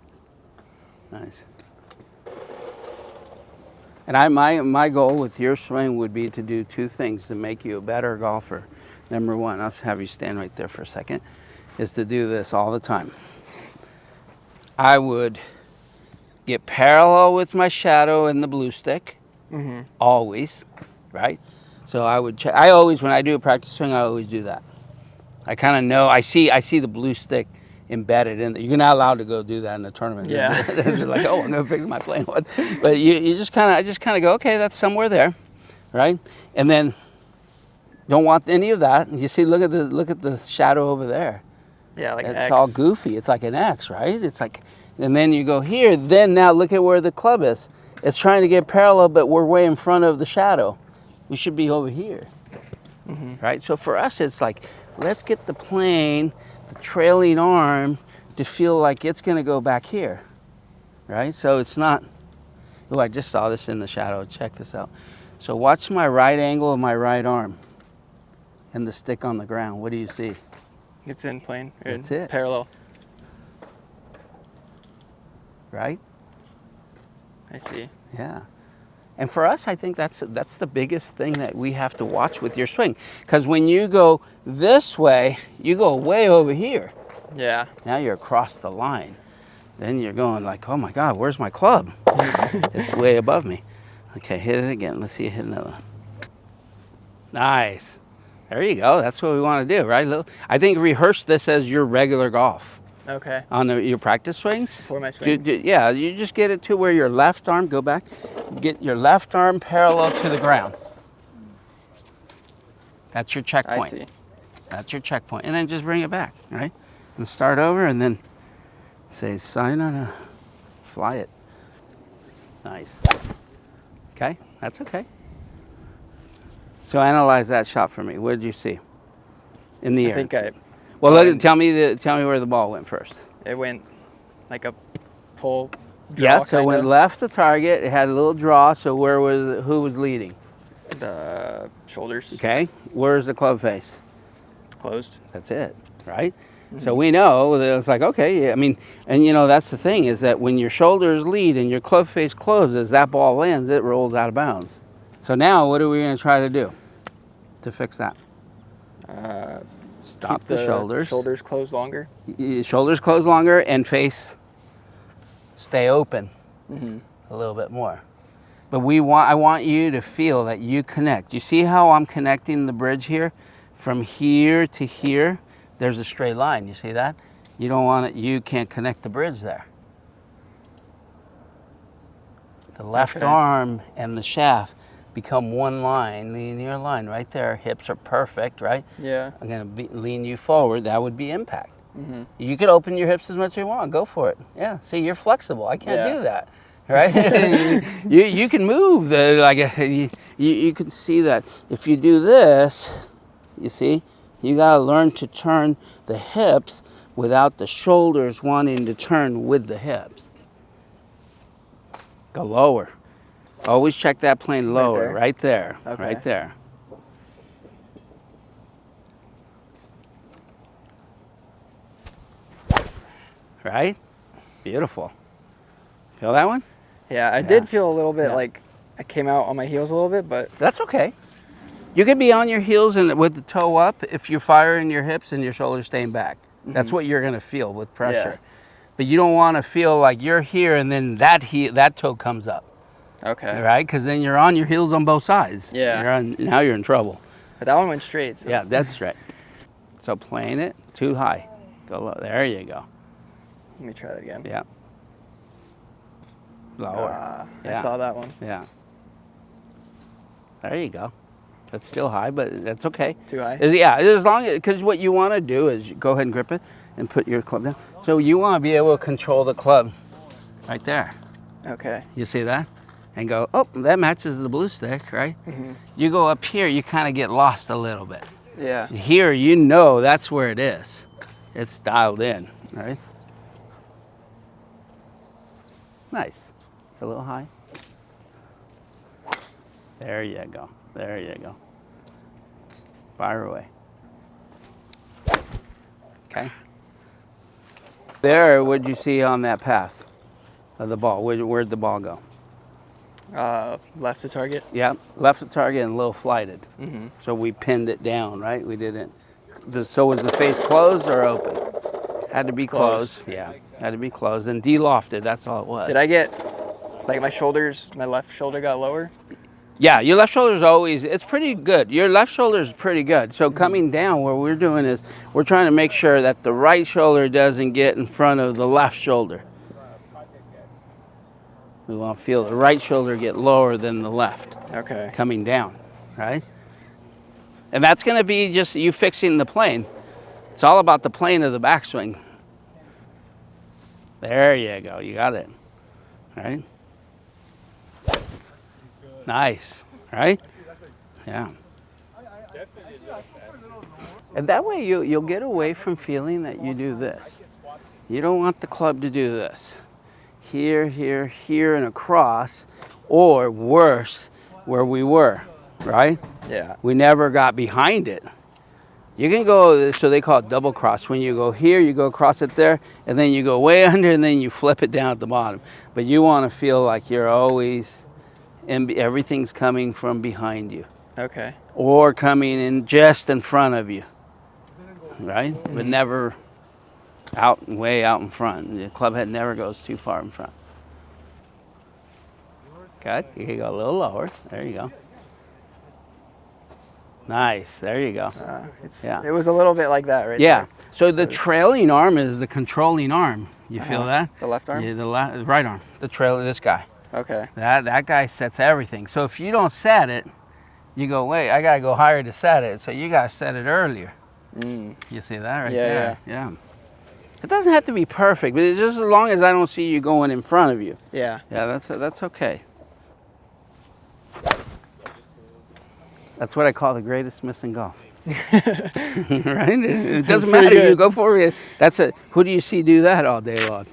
Speaker 1: And my goal with your swing would be to do 2 things to make you a better golfer. Number 1, I'll have you stand right there for a second, is to do this all the time. I would get parallel with my shadow in the blue stick, always, right? So I always, when I do a practice swing, I always do that. I kind of know, I see the blue stick embedded in it. You're not allowed to go do that in the tournament.
Speaker 2: Yeah.
Speaker 1: They're like, oh, I'm gonna fix my playing one. But I just kind of go, okay, that's somewhere there, right? And then don't want any of that. You see, look at the shadow over there.
Speaker 2: Yeah, like an
Speaker 1: it's
Speaker 2: X.
Speaker 1: all goofy. It's like an X, right? It's like, and then you go here. Then now look at where the club is. It's trying to get parallel, but we're way in front of the shadow. We should be over here, right? So for us, it's like, let's get the plane, the trailing arm, to feel like it's going to go back here, right? So it's not. Oh, I just saw this in the shadow. Check this out. So watch my right angle of my right arm and the stick on the ground. What do you see?
Speaker 2: It's in plane.
Speaker 1: That's it.
Speaker 2: Parallel.
Speaker 1: Right?
Speaker 2: I see.
Speaker 1: Yeah. And for us, I think that's the biggest thing that we have to watch with your swing. Because when you go this way, you go way over here.
Speaker 2: Yeah.
Speaker 1: Now you're across the line. Then you're going like, oh my God, where's my club? It's way above me. Okay, hit it again. Let's see you hit another one. Nice. There you go. That's what we want to do, right? I think rehearse this as your regular golf.
Speaker 2: Okay.
Speaker 1: On your practice swings?
Speaker 2: For my swings?
Speaker 1: Yeah, you just get it to where your left arm, go back, get your left arm parallel to the ground. That's your checkpoint.
Speaker 2: I see.
Speaker 1: That's your checkpoint. And then just bring it back, right? And start over and then say, sign on a, fly it. Nice. Okay, that's okay. So analyze that shot for me. What did you see in the air? Well, look, tell me where the ball went first.
Speaker 2: It went like a pull.
Speaker 1: Yeah, so it went left to target. It had a little draw. So who was leading?
Speaker 2: The shoulders.
Speaker 1: Okay. Where's the club face?
Speaker 2: Closed.
Speaker 1: That's it, right? Mm-hmm. So we know that it's like, okay, I mean, and that's the thing is that when your shoulders lead and your club face closes, that ball lands, it rolls out of bounds. So now what are we going to try to do to fix that? Stop the shoulders.
Speaker 2: Shoulders closed longer.
Speaker 1: Shoulders closed longer and face stay open a little bit more. But I want you to feel that you connect. You see how I'm connecting the bridge here? From here to here, there's a straight line. You see that? You don't want it. You can't connect the bridge there. The left arm and the shaft become one line, linear line right there. Hips are perfect, right?
Speaker 2: Yeah. I'm
Speaker 1: going to lean you forward. That would be impact. You can open your hips as much as you want. Go for it. Yeah. See, you're flexible. I can't do that, right? you can move. You can see that if you do this, you see, you got to learn to turn the hips without the shoulders wanting to turn with the hips. Go lower. Always check that plane lower, right there, right there. Right? Beautiful. Feel that one?
Speaker 2: Yeah, I did feel a little bit like I came out on my heels a little bit, but...
Speaker 1: That's okay. You could be on your heels and with the toe up if you're firing your hips and your shoulders staying back. That's what you're going to feel with pressure. Yeah. But you don't want to feel like you're here and then that toe comes up.
Speaker 2: Okay.
Speaker 1: Right? Because then you're on your heels on both sides.
Speaker 2: Yeah.
Speaker 1: Now you're in trouble.
Speaker 2: But that one went straight. So.
Speaker 1: Yeah, that's straight. So playing it too high. Go low. There you go.
Speaker 2: Let me try that again.
Speaker 1: Yeah. Lower.
Speaker 2: I saw that one.
Speaker 1: Yeah. There you go. That's still high, but that's okay.
Speaker 2: Too high?
Speaker 1: Yeah, as long as, because what you want to do is go ahead and grip it and put your club down. So you want to be able to control the club right there.
Speaker 2: Okay.
Speaker 1: You see that? And go, oh, that matches the blue stick, right? You go up here, you kind of get lost a little bit.
Speaker 2: Yeah.
Speaker 1: Here, you know that's where it is. It's dialed in, right? Nice. It's a little high. There you go. There you go. Fire away. Okay. There, what'd you see on that path of the ball? Where'd the ball go?
Speaker 2: Left to target.
Speaker 1: Yeah, left to target and a little flighted. So we pinned it down, right? We didn't. So was the face closed or open? Had to be closed. Yeah, had to be closed and de-lofted. That's all it was.
Speaker 2: Did I get, like my left shoulder got lower?
Speaker 1: Yeah, your left shoulder is always, it's pretty good. Your left shoulder is pretty good. So coming down, what we're doing is we're trying to make sure that the right shoulder doesn't get in front of the left shoulder. We want to feel the right shoulder get lower than the left.
Speaker 2: Okay.
Speaker 1: Coming down, right? And that's going to be just you fixing the plane. It's all about the plane of the backswing. There you go. You got it. Right? Nice. Right? Yeah. And that way you'll get away from feeling that you do this. You don't want the club to do this. Here, here, here, and across, or worse, where we were, right?
Speaker 2: Yeah.
Speaker 1: We never got behind it. You can go, so they call it double cross. When you go here, you go across it there, and then you go way under, and then you flip it down at the bottom. But you want to feel like you're always, and everything's coming from behind you.
Speaker 2: Okay.
Speaker 1: Or coming in just in front of you, right? But never way out in front. The club head never goes too far in front. Good. You can go a little lower. There you go. Nice. There you go.
Speaker 2: It was a little bit like that, right?
Speaker 1: Yeah.
Speaker 2: There.
Speaker 1: So the trailing arm is the controlling arm. You feel that?
Speaker 2: The left arm?
Speaker 1: Yeah, the right arm. The trail of this guy.
Speaker 2: Okay.
Speaker 1: That guy sets everything. So if you don't set it, you go, wait, I gotta go higher to set it. So you gotta set it earlier. You see that right there? Yeah. It doesn't have to be perfect, but it's just as long as I don't see you going in front of you.
Speaker 2: Yeah.
Speaker 1: Yeah, that's okay. That's what I call the greatest miss in golf. Right? It doesn't matter.
Speaker 2: Good.
Speaker 1: You go for it. That's it. Who do you see do that all day long?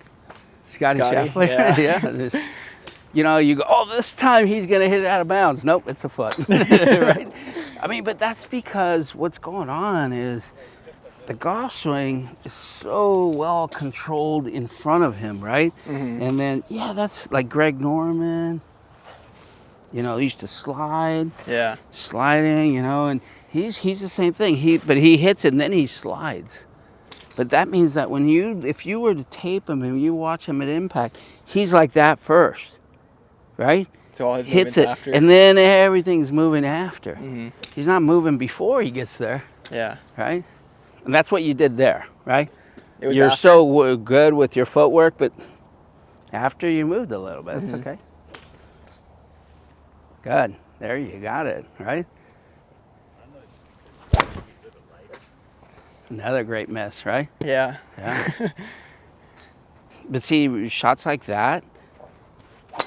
Speaker 1: Scotty Scheffler.
Speaker 2: Yeah.
Speaker 1: Yeah. You know, you go, oh, this time he's going to hit it out of bounds. Nope, it's a foot. Right? I mean, but that's because what's going on is the golf swing is so well controlled in front of him, right? And then, that's like Greg Norman. You know, he used to slide.
Speaker 2: Yeah.
Speaker 1: Sliding, and he's the same thing. But he hits it and then he slides. But that means that if you were to tape him and you watch him at impact, he's like that first, right?
Speaker 2: So all his
Speaker 1: hits it,
Speaker 2: after.
Speaker 1: and then everything's moving after. He's not moving before he gets there.
Speaker 2: Yeah.
Speaker 1: Right? And that's what you did there, right?
Speaker 2: You're after.
Speaker 1: So good with your footwork, but after you moved a little bit, it's okay. Good. There you got it, right? Another great miss, right?
Speaker 2: Yeah.
Speaker 1: Yeah. But see, shots like that,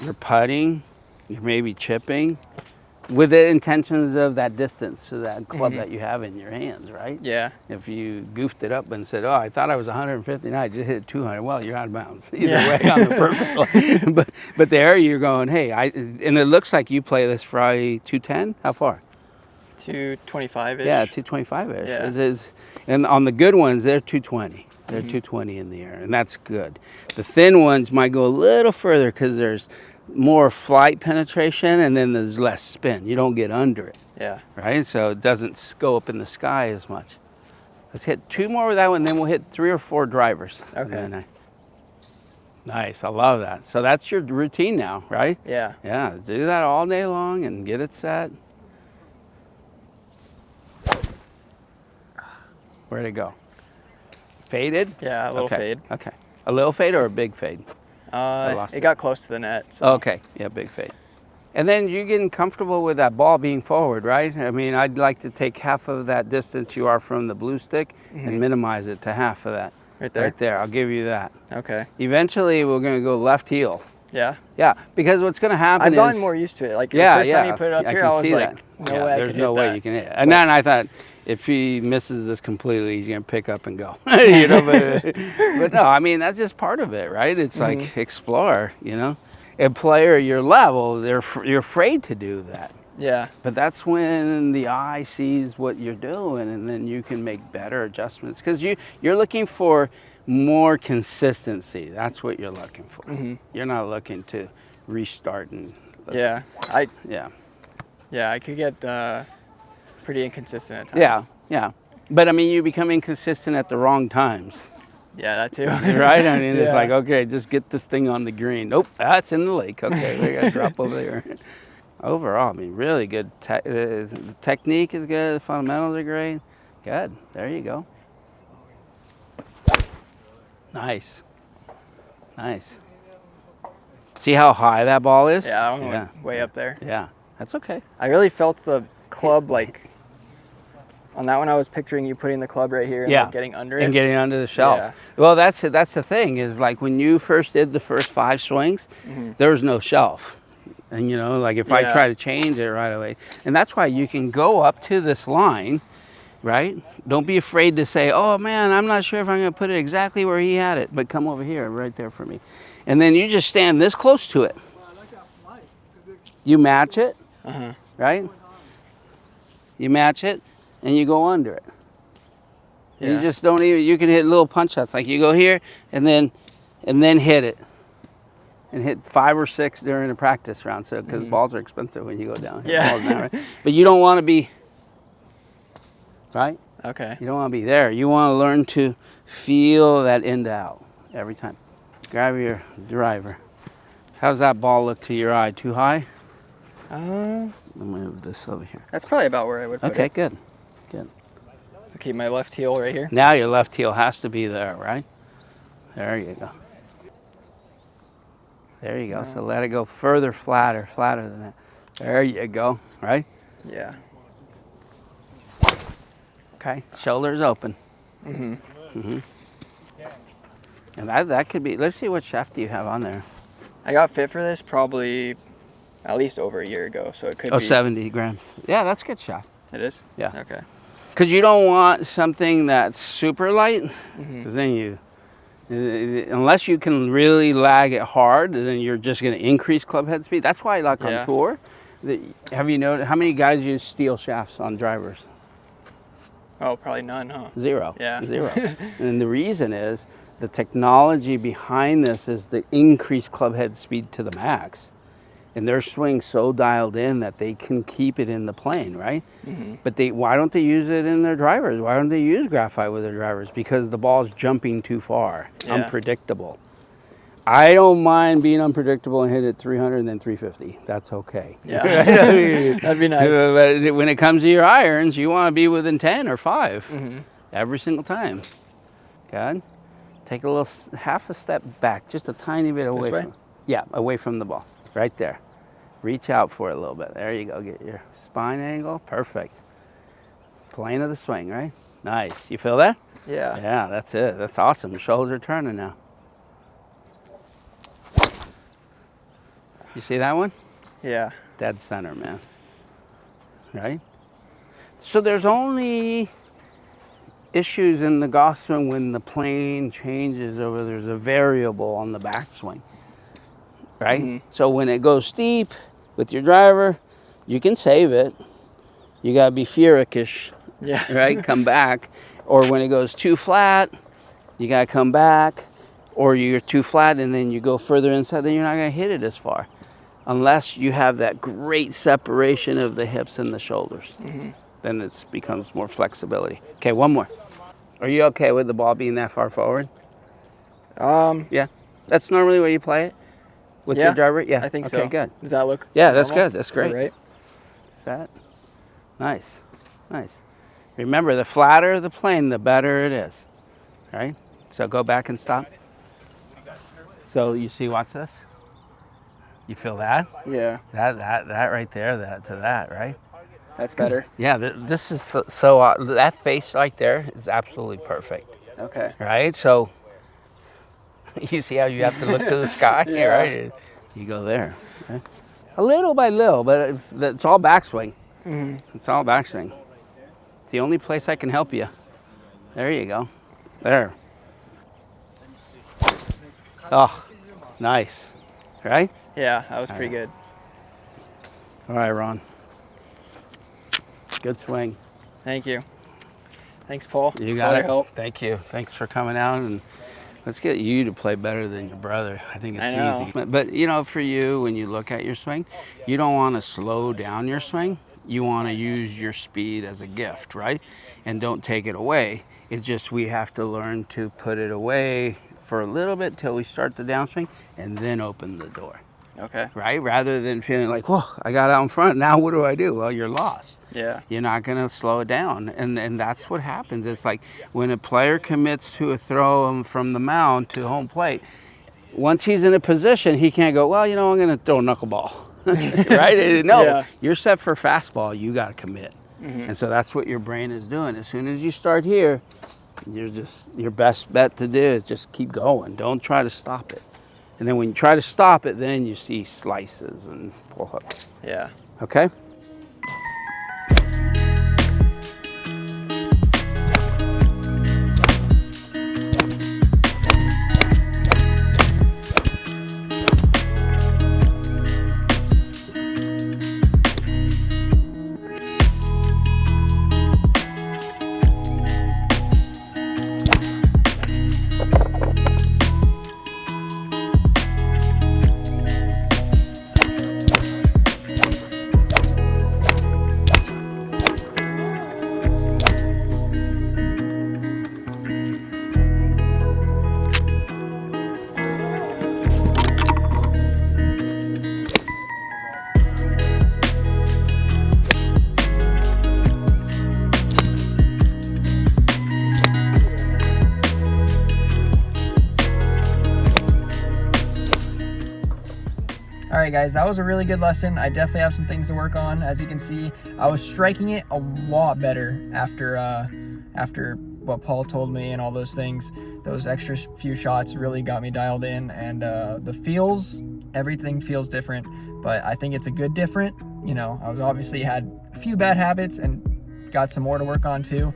Speaker 1: you're putting, you're maybe chipping, with the intentions of that distance to that club that you have in your hands, right?
Speaker 2: Yeah.
Speaker 1: If you goofed it up and said, oh, I thought I was 150, I just hit 200. Well, you're out of bounds. Either way on the perfect one. But there you're going, hey, and it looks like you play this probably 210. How far?
Speaker 2: 225-ish.
Speaker 1: Yeah, 225-ish.
Speaker 2: Yeah.
Speaker 1: And on the good ones, they're 220. They're 220 in the air, and that's good. The thin ones might go a little further because there's more flight penetration and then there's less spin. You don't get under it.
Speaker 2: Yeah.
Speaker 1: Right? So it doesn't go up in the sky as much. Let's hit 2 more with that one, then we'll hit 3 or 4 drivers.
Speaker 2: Okay.
Speaker 1: Nice. I love that. So that's your routine now, right?
Speaker 2: Yeah.
Speaker 1: Yeah. Do that all day long and get it set. Where'd it go? Faded?
Speaker 2: Yeah, a little fade.
Speaker 1: Okay. A little fade or a big fade?
Speaker 2: It got close to the net. So.
Speaker 1: Okay. Yeah, big fade. And then you're getting comfortable with that ball being forward, right? I mean, I'd like to take half of that distance you are from the blue stick and minimize it to half of that.
Speaker 2: Right there?
Speaker 1: Right there. I'll give you that.
Speaker 2: Okay.
Speaker 1: Eventually, we're going to go left heel.
Speaker 2: Yeah?
Speaker 1: Yeah, because what's going to happen
Speaker 2: I've gotten more used to it. Like, the first time you put it up here, I was like, no way I
Speaker 1: there's
Speaker 2: can
Speaker 1: no
Speaker 2: hit
Speaker 1: way
Speaker 2: that.
Speaker 1: you can hit it. And then I thought, if he misses this completely, he's going to pick up and go. You know, but no, I mean, that's just part of it, right? It's like explore, you know. A player your level, you're afraid to do that.
Speaker 2: Yeah.
Speaker 1: But that's when the eye sees what you're doing, and then you can make better adjustments. Because you're looking for more consistency. That's what you're looking for. You're not looking to restart and...
Speaker 2: Yeah.
Speaker 1: Yeah,
Speaker 2: I could get pretty inconsistent at times.
Speaker 1: Yeah. But I mean, you become inconsistent at the wrong times.
Speaker 2: Yeah, that too.
Speaker 1: Right? I mean, it's like, okay, just get this thing on the green. Nope, that's in the lake. Okay, we got to drop over there. Overall, I mean, really good. The technique is good. The fundamentals are great. Good. There you go. Nice. See how high that ball is?
Speaker 2: Yeah, I went way up there.
Speaker 1: Yeah, that's okay.
Speaker 2: I really felt the club like On that one, I was picturing you putting the club right here and like getting under it.
Speaker 1: And getting under the shelf.
Speaker 2: Yeah.
Speaker 1: Well, that's the thing is like when you first did the first 5 swings, there was no shelf. And you know, like if I try to change it right away, and that's why you can go up to this line, right? Don't be afraid to say, oh man, I'm not sure if I'm going to put it exactly where he had it, but come over here, right there for me. And then you just stand this close to it. You match it, right? You match it, and you go under it. Yeah. You just don't even, you can hit little punch shots. Like you go here, and then hit it. And hit 5 or 6 during the practice round, so because balls are expensive when you go down. Balls now, right? But you don't want to be, right?
Speaker 2: Okay.
Speaker 1: You don't want to be there. You want to learn to feel that end out every time. Grab your driver. How's that ball look to your eye? Too high? Let me move this over here.
Speaker 2: That's probably about where I would put it.
Speaker 1: Okay, good. Good.
Speaker 2: So keep my left heel right here.
Speaker 1: Now your left heel has to be there, right? There you go. There you go. So let it go further, flatter than that. There you go, right?
Speaker 2: Yeah.
Speaker 1: Okay, shoulders open. And that could be, let's see what shaft do you have on there.
Speaker 2: I got fit for this probably at least over a year ago, so it could be.
Speaker 1: 70 grams. Yeah, that's good shaft.
Speaker 2: It is?
Speaker 1: Yeah.
Speaker 2: Okay.
Speaker 1: Because you don't want something that's super light, because then you, unless you can really lag it hard, then you're just going to increase club head speed. That's why, like on tour, have you noticed how many guys use steel shafts on drivers?
Speaker 2: Oh, probably none, huh?
Speaker 1: 0.
Speaker 2: Yeah.
Speaker 1: 0. And the reason is the technology behind this is the increased club head speed to the max. And their swing's so dialed in that they can keep it in the plane, right? But why don't they use it in their drivers? Why don't they use graphite with their drivers? Because the ball's jumping too far, unpredictable. I don't mind being unpredictable and hit it 300 and then 350. That's okay.
Speaker 2: Yeah, that'd be nice.
Speaker 1: But when it comes to your irons, you want to be within 10 or 5 every single time. Good. Take a little, half a step back, just a tiny bit away from. Yeah, away from the ball, right there. Reach out for it a little bit. There you go. Get your spine angle. Perfect. Plane of the swing, right? Nice. You feel that?
Speaker 2: Yeah.
Speaker 1: Yeah, that's it. That's awesome. The shoulders are turning now. You see that one?
Speaker 2: Yeah.
Speaker 1: Dead center, man. Right? So there's only issues in the golf swing when the plane changes over. There's a variable on the backswing. Right? So when it goes steep with your driver, you can save it. You got to be furious, right? Come back. Or when it goes too flat, you got to come back. Or you're too flat and then you go further inside, then you're not going to hit it as far. Unless you have that great separation of the hips and the shoulders. Then it becomes more flexibility. Okay, one more. Are you okay with the ball being that far forward? Yeah. That's normally where you play it? With your driver? Yeah,
Speaker 2: I think so.
Speaker 1: Okay, good.
Speaker 2: Does that look
Speaker 1: Yeah,
Speaker 2: normal?
Speaker 1: that's good. That's great.
Speaker 2: All right.
Speaker 1: Set. Nice. Nice. Remember, the flatter the plane, the better it is. Right? So go back and stop. So you see, watch this? You feel that?
Speaker 2: Yeah.
Speaker 1: That right there, that, right?
Speaker 2: That's better.
Speaker 1: Yeah, this is so that face right there is absolutely perfect.
Speaker 2: Okay.
Speaker 1: Right? So you see how you have to look to the sky, right? You go there. Okay? A little by little, but it's all backswing. It's all backswing. It's the only place I can help you. There you go. There. Oh, nice. Right?
Speaker 2: Yeah, that was pretty good.
Speaker 1: All right, Ron. Good swing.
Speaker 2: Thank you. Thanks, Paul.
Speaker 1: You got it.
Speaker 2: Help.
Speaker 1: Thank you. Thanks for coming out, and let's get you to play better than your brother. I think it's easy. But you know, for you, when you look at your swing, you don't want to slow down your swing. You want to use your speed as a gift, right? And don't take it away. It's just we have to learn to put it away for a little bit till we start the downswing and then open the door.
Speaker 2: Okay.
Speaker 1: Right? Rather than feeling like, whoa, I got out in front. Now what do I do? Well, you're lost.
Speaker 2: Yeah.
Speaker 1: You're not going to slow it down. And that's what happens. It's like when a player commits to a throw from the mound to home plate, once he's in a position, he can't go, well, I'm going to throw a knuckleball. Right? No, you're set for fastball. You got to commit. And so that's what your brain is doing. As soon as you start here, your best bet to do is just keep going. Don't try to stop it. And then when you try to stop it, then you see slices and pull hooks.
Speaker 2: Yeah.
Speaker 1: Okay?
Speaker 2: All right, guys, that was a really good lesson. I definitely have some things to work on. As you can see, I was striking it a lot better after what Paul told me and all those things. Those extra few shots really got me dialed in, and everything feels different, but I think it's a good different. You know, I was obviously had a few bad habits and got some more to work on too.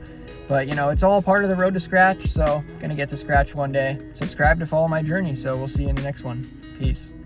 Speaker 2: But, you know, it's all part of the road to scratch, so gonna get to scratch one day. Subscribe to follow my journey, so we'll see you in the next one. Peace.